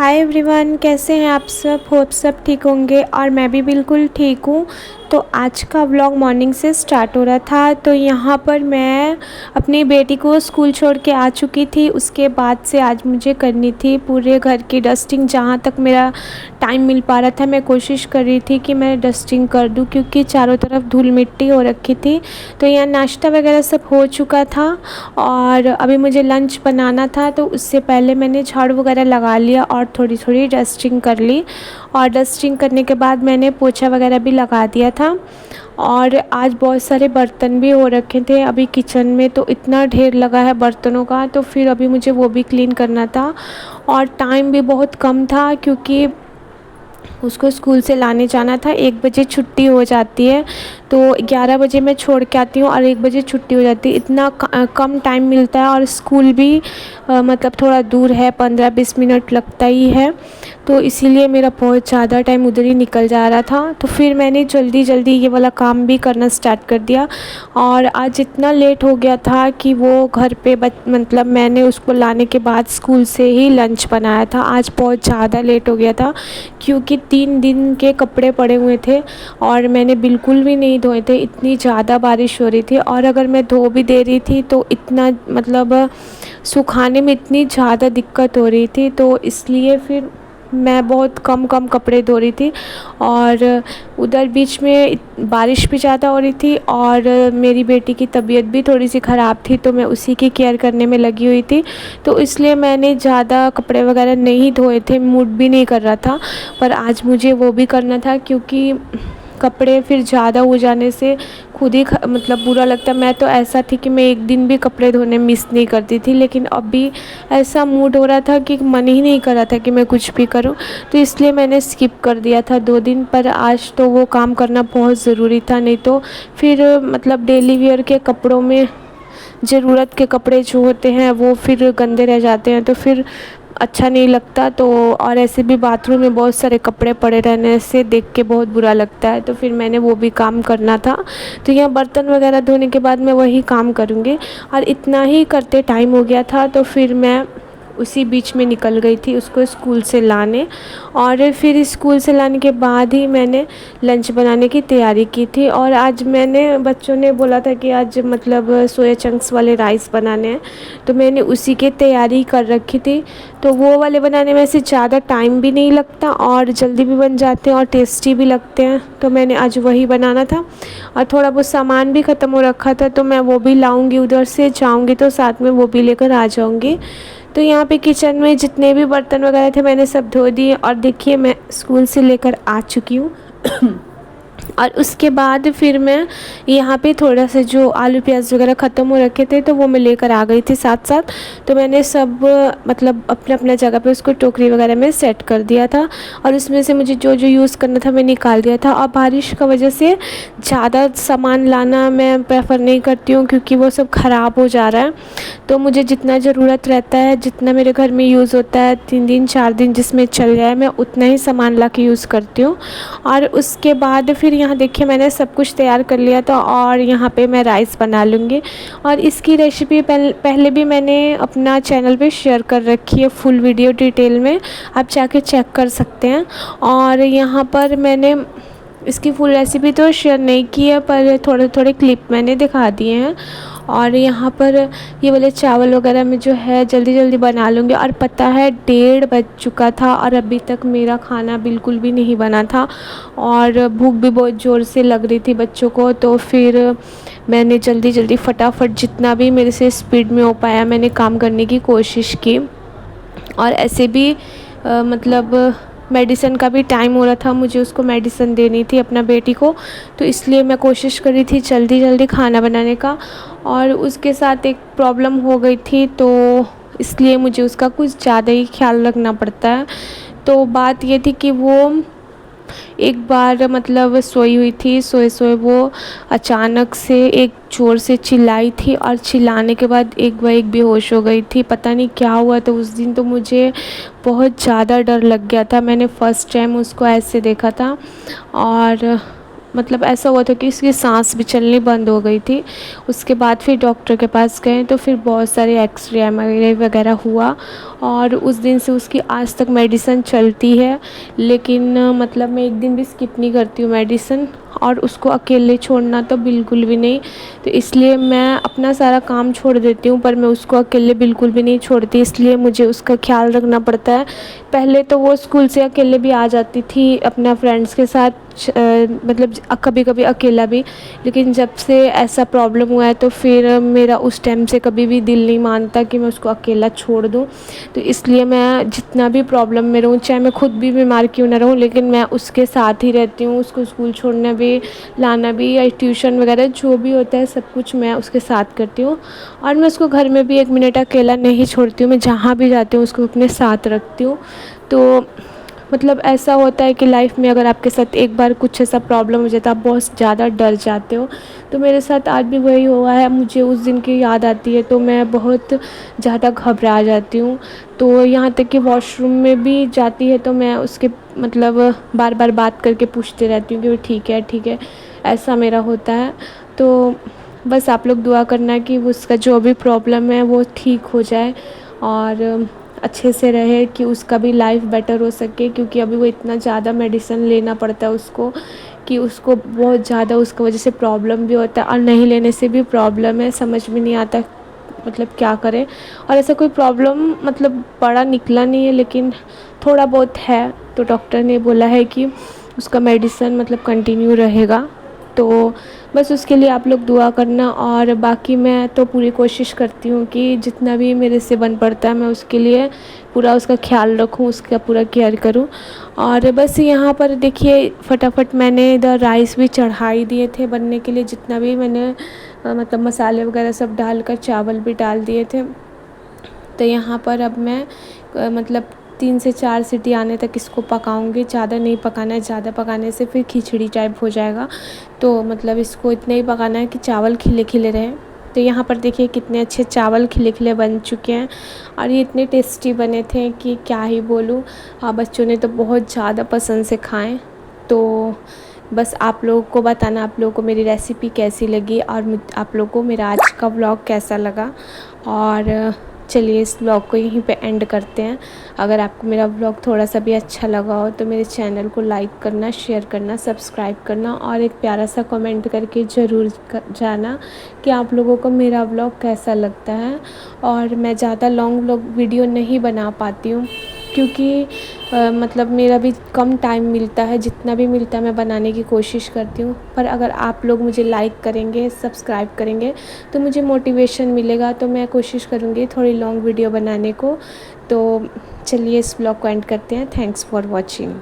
Hi everyone, कैसे हैं आप सब। होप सब ठीक होंगे और मैं भी बिल्कुल ठीक हूँ। तो आज का व्लॉग मॉर्निंग से स्टार्ट हो रहा था। तो यहाँ पर मैं अपनी बेटी को स्कूल छोड़ के आ चुकी थी। उसके बाद से आज मुझे करनी थी पूरे घर की डस्टिंग। जहाँ तक मेरा टाइम मिल पा रहा था मैं कोशिश कर रही थी कि मैं डस्टिंग कर दूँ, क्योंकि चारों तरफ धूल मिट्टी हो रखी थी। तो यहाँ नाश्ता वगैरह सब हो चुका था और अभी मुझे लंच बनाना था। तो उससे पहले मैंने झाड़ू वगैरह लगा लिया और थोड़ी थोड़ी डस्टिंग कर ली। और डस्टिंग करने के बाद मैंने पोछा वगैरह भी लगा दिया था। और आज बहुत सारे बर्तन भी हो रखे थे अभी किचन में, तो इतना ढेर लगा है बर्तनों का। तो फिर अभी मुझे वो भी क्लीन करना था और टाइम भी बहुत कम था, क्योंकि उसको स्कूल से लाने जाना था। 1 बजे छुट्टी हो जाती है, तो 11 बजे मैं छोड़ के आती हूँ और 1 बजे छुट्टी हो जाती है। इतना कम टाइम मिलता है और स्कूल भी मतलब थोड़ा दूर है, 15-20 मिनट लगता ही है। तो इसीलिए मेरा बहुत ज़्यादा टाइम उधर ही निकल जा रहा था। तो फिर मैंने जल्दी जल्दी ये वाला काम भी करना स्टार्ट कर दिया। और आज इतना लेट हो गया था कि वो घर पे मतलब मैंने उसको लाने के बाद स्कूल से ही लंच बनाया था। आज बहुत ज़्यादा लेट हो गया था, क्योंकि 3 दिन के कपड़े पड़े हुए थे और मैंने बिल्कुल भी नहीं धोए थे। इतनी ज़्यादा बारिश हो रही थी और अगर मैं धो भी दे रही थी तो इतना मतलब सुखाने में इतनी ज़्यादा दिक्कत हो रही थी। तो इसलिए फिर मैं बहुत कम कम कपड़े धो रही थी। और उधर बीच में बारिश भी ज़्यादा हो रही थी और मेरी बेटी की तबीयत भी थोड़ी सी ख़राब थी, तो मैं उसी की केयर करने में लगी हुई थी। तो इसलिए मैंने ज़्यादा कपड़े वगैरह नहीं धोए थे, मूड भी नहीं कर रहा था। पर आज मुझे वो भी करना था, क्योंकि कपड़े फिर ज़्यादा हो जाने से खुद ही मतलब बुरा लगता है। मैं तो ऐसा थी कि मैं एक दिन भी कपड़े धोने मिस नहीं करती थी, लेकिन अभी ऐसा मूड हो रहा था कि मन ही नहीं कर रहा था कि मैं कुछ भी करूं। तो इसलिए मैंने स्किप कर दिया था 2 दिन। पर आज तो वो काम करना बहुत ज़रूरी था, नहीं तो फिर मतलब डेली वेयर के कपड़ों में ज़रूरत के कपड़े जो होते हैं वो फिर गंदे रह जाते हैं, तो फिर अच्छा नहीं लगता। तो और ऐसे भी बाथरूम में बहुत सारे कपड़े पड़े रहने से देख के बहुत बुरा लगता है। तो फिर मैंने वो भी काम करना था। तो यहाँ बर्तन वगैरह धोने के बाद मैं वही काम करूँगी। और इतना ही करते टाइम हो गया था, तो फिर मैं उसी बीच में निकल गई थी उसको स्कूल से लाने। और फिर स्कूल से लाने के बाद ही मैंने लंच बनाने की तैयारी की थी। और आज मैंने बच्चों ने बोला था कि आज मतलब सोया चंक्स वाले राइस बनाने हैं, तो मैंने उसी की तैयारी कर रखी थी। तो वो वाले बनाने में से ज़्यादा टाइम भी नहीं लगता और जल्दी भी बन जाते हैं और टेस्टी भी लगते हैं। तो मैंने आज वही बनाना था। और थोड़ा बहुत सामान भी ख़त्म हो रखा था, तो मैं वो भी लाऊंगी, उधर से जाऊंगी तो साथ में वो भी लेकर आ जाऊंगी। तो यहाँ पे किचन में जितने भी बर्तन वगैरह थे मैंने सब धो दिए। और देखिए मैं स्कूल से लेकर आ चुकी हूँ। और उसके बाद फिर मैं यहाँ पे थोड़ा सा जो आलू प्याज वगैरह ख़त्म हो रखे थे तो वो मैं लेकर आ गई थी साथ साथ। तो मैंने सब मतलब अपने अपने जगह पे उसको टोकरी वगैरह में सेट कर दिया था। और उसमें से मुझे जो जो यूज़ करना था मैं निकाल दिया था। और बारिश का वजह से ज़्यादा सामान लाना मैं प्रेफर नहीं करती हूँ, क्योंकि वो सब ख़राब हो जा रहा है। तो मुझे जितना ज़रूरत रहता है, जितना मेरे घर में यूज़ होता है 3 दिन 4 दिन जिसमें चल जाए, मैं उतना ही सामान ला के यूज़ करती हूँ। और उसके बाद फिर यहाँ देखिए मैंने सब कुछ तैयार कर लिया था और यहाँ पे मैं राइस बना लूँगी। और इसकी रेसिपी पहले भी मैंने अपना चैनल पे शेयर कर रखी है, फुल वीडियो डिटेल में आप जाके चेक कर सकते हैं। और यहाँ पर मैंने इसकी फुल रेसिपी तो शेयर नहीं की है, पर थोड़े थोड़े क्लिप मैंने दिखा दिए हैं। और यहाँ पर ये वाले चावल वगैरह में जो है जल्दी जल्दी बना लूँगी। और पता है 1:30 बज चुका था और अभी तक मेरा खाना बिल्कुल भी नहीं बना था और भूख भी बहुत ज़ोर से लग रही थी बच्चों को। तो फिर मैंने जल्दी जल्दी फटाफट जितना भी मेरे से स्पीड में हो पाया मैंने काम करने की कोशिश की। और ऐसे भी मतलब मेडिसिन का भी टाइम हो रहा था, मुझे उसको मेडिसिन देनी थी अपना बेटी को। तो इसलिए मैं कोशिश कर रही थी जल्दी जल्दी खाना बनाने का। और उसके साथ एक प्रॉब्लम हो गई थी, तो इसलिए मुझे उसका कुछ ज़्यादा ही ख्याल रखना पड़ता है। तो बात ये थी कि वो एक बार मतलब सोई हुई थी, सोए सोए वो अचानक से एक ज़ोर से चिल्लाई थी और चिल्लाने के बाद एक बार एक बेहोश हो गई थी। पता नहीं क्या हुआ। तो उस दिन तो मुझे बहुत ज़्यादा डर लग गया था। मैंने फ़र्स्ट टाइम उसको ऐसे देखा था। और मतलब ऐसा हुआ था कि इसकी सांस भी चलनी बंद हो गई थी। उसके बाद फिर डॉक्टर के पास गए तो फिर बहुत सारे एक्सरे एमआरआई वगैरह हुआ, और उस दिन से उसकी आज तक मेडिसिन चलती है। लेकिन मतलब मैं एक दिन भी स्किप नहीं करती हूँ मेडिसिन, और उसको अकेले छोड़ना तो बिल्कुल भी नहीं। तो इसलिए मैं अपना सारा काम छोड़ देती हूँ, पर मैं उसको अकेले बिल्कुल भी नहीं छोड़ती, इसलिए मुझे उसका ख्याल रखना पड़ता है। पहले तो वो स्कूल से अकेले भी आ जाती थी अपना फ्रेंड्स के साथ, मतलब कभी कभी अकेला भी। लेकिन जब से ऐसा प्रॉब्लम हुआ है तो फिर मेरा उस टाइम से कभी भी दिल नहीं मानता कि मैं उसको अकेला छोड़ दूँ। तो इसलिए मैं जितना भी प्रॉब्लम में रहूँ, चाहे मैं खुद भी बीमार क्यों ना रहूँ, लेकिन मैं उसके साथ ही रहती हूँ। उसको स्कूल छोड़ना भी, लाना भी, या ट्यूशन वगैरह जो भी होता है सब कुछ मैं उसके साथ करती हूँ। और मैं उसको घर में भी 1 मिनट अकेला नहीं छोड़ती हूँ, मैं जहाँ भी जाती हूँ उसको अपने साथ रखती हूँ। तो मतलब ऐसा होता है कि लाइफ में अगर आपके साथ एक बार कुछ ऐसा प्रॉब्लम हो जाता है, आप बहुत ज़्यादा डर जाते हो। तो मेरे साथ आज भी वही हुआ है, मुझे उस दिन की याद आती है तो मैं बहुत ज़्यादा घबरा जाती हूँ। तो यहाँ तक कि वॉशरूम में भी जाती है तो मैं उसके मतलब बार बार बात करके पूछते रहती हूँ कि वो ठीक है ठीक है, ऐसा मेरा होता है। तो बस आप लोग दुआ करना कि उसका जो भी प्रॉब्लम है वो ठीक हो जाए, और अच्छे से रहे, कि उसका भी लाइफ बेटर हो सके। क्योंकि अभी वो इतना ज़्यादा मेडिसिन लेना पड़ता है उसको, कि उसको बहुत ज़्यादा उसकी वजह से प्रॉब्लम भी होता है, और नहीं लेने से भी प्रॉब्लम है, समझ में नहीं आता मतलब क्या करें। और ऐसा कोई प्रॉब्लम मतलब बड़ा निकला नहीं है, लेकिन थोड़ा बहुत है। तो डॉक्टर ने बोला है कि उसका मेडिसिन मतलब कंटिन्यू रहेगा। तो बस उसके लिए आप लोग दुआ करना, और बाकी मैं तो पूरी कोशिश करती हूँ कि जितना भी मेरे से बन पड़ता है मैं उसके लिए पूरा उसका ख्याल रखूँ, उसका पूरा केयर करूँ। और बस यहाँ पर देखिए फटाफट मैंने इधर राइस भी चढ़ा ही दिए थे बनने के लिए, जितना भी मैंने मतलब मसाले वगैरह सब डालकर चावल भी डाल दिए थे। तो यहाँ पर अब मैं मतलब 3 से 4 सीटी आने तक इसको पकाऊंगी, ज़्यादा नहीं पकाना है, ज़्यादा पकाने से फिर खिचड़ी टाइप हो जाएगा। तो मतलब इसको इतना ही पकाना है कि चावल खिले खिले रहें। तो यहाँ पर देखिए कितने अच्छे चावल खिले खिले बन चुके हैं, और ये इतने टेस्टी बने थे कि क्या ही बोलूँ। हाँ, बच्चों ने तो बहुत ज़्यादा पसंद से खाएँ। तो बस आप लोगों को बताना आप लोगों को मेरी रेसिपी कैसी लगी, और आप लोगों को मेरा आज का व्लॉग कैसा लगा। और चलिए इस व्लॉग को यहीं पे एंड करते हैं। अगर आपको मेरा व्लॉग थोड़ा सा भी अच्छा लगा हो तो मेरे चैनल को लाइक करना, शेयर करना, सब्सक्राइब करना, और एक प्यारा सा कमेंट करके ज़रूर जाना कि आप लोगों को मेरा व्लॉग कैसा लगता है। और मैं ज़्यादा लॉन्ग व्लॉग वीडियो नहीं बना पाती हूँ, क्योंकि मतलब मेरा भी कम टाइम मिलता है, जितना भी मिलता है मैं बनाने की कोशिश करती हूँ। पर अगर आप लोग मुझे लाइक करेंगे, सब्सक्राइब करेंगे तो मुझे मोटिवेशन मिलेगा, तो मैं कोशिश करूँगी थोड़ी लॉन्ग वीडियो बनाने को। तो चलिए इस ब्लॉग को एंड करते हैं। Thanks for watching.